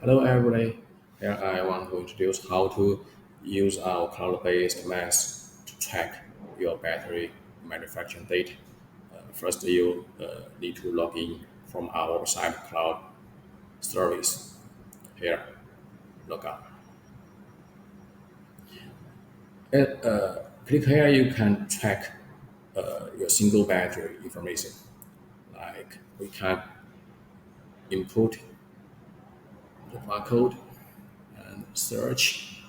Hello everybody. Here I want to introduce how to use our cloud-based MES to track your battery manufacturing data. First, you need to log in from our site cloud service. Here, log out. Click here. You can track your single battery information. Like we can input the barcode and search.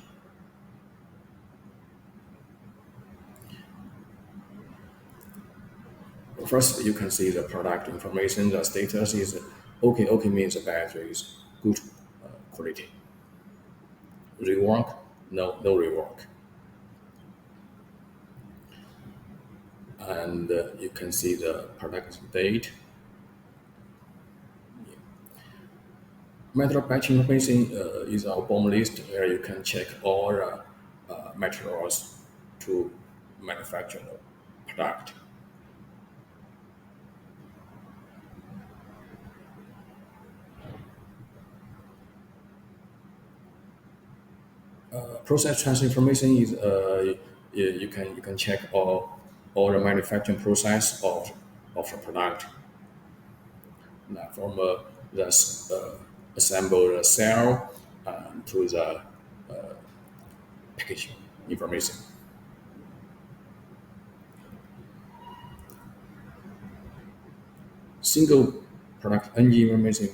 First, you can see the product information. The status is okay. Okay means the battery is good quality. Rework? No, no rework. And you can see the product date. Matter of batch information is our BOM list where you can check all materials to manufacture the product. Process transfer information is you can check all the manufacturing process of the product. Now, from the assemble the cell to the packaging information. Single product engine information.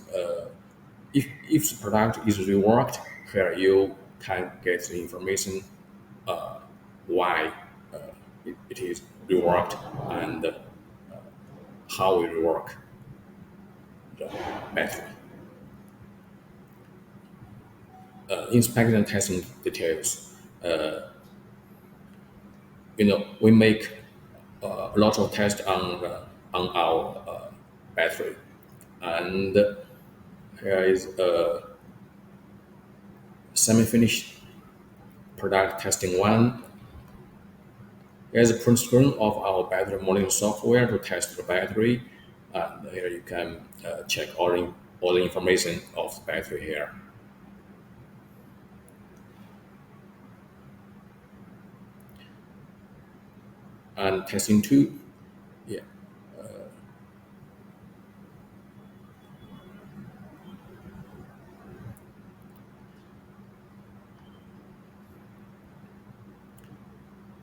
If the product is reworked, here you can get the information why it is reworked and how it rework the battery. Inspection and testing details. We make a lot of tests on our battery, and here is a semi-finished product testing one. Here's a print screen of our battery monitoring software to test the battery, and here you can check all the information of the battery here. And testing two, yeah.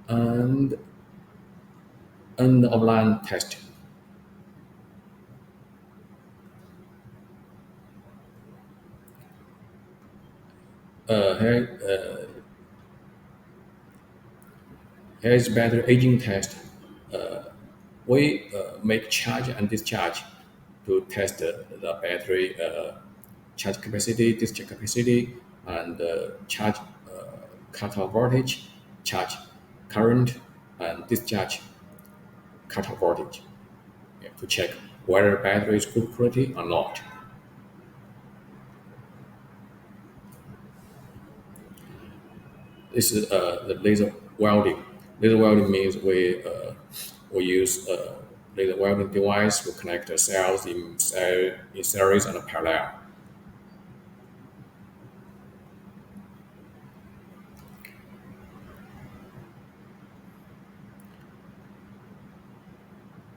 And the offline test. Here is battery aging test. We make charge and discharge to test the battery charge capacity, discharge capacity, and charge cutoff voltage, charge current, and discharge cutoff voltage, yeah, to check whether battery is good quality or not. This is the laser welding. Laser welding means we use a laser welding device to connect the cells in series and parallel.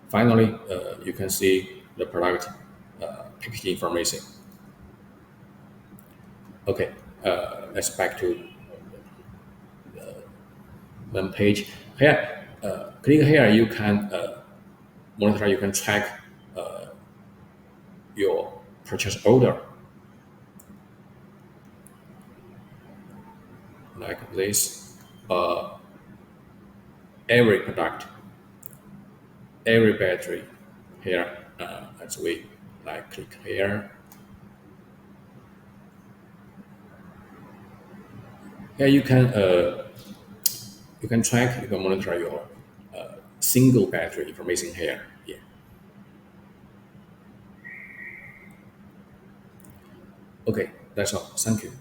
Finally, you can see the product packaging information. Okay, let's back to one page. Here, click here. You can monitor. You can track your purchase order like this. Every product, every battery here. As we click here. Here you can track. You can monitor your single battery information here. Yeah. Okay, that's all. Thank you.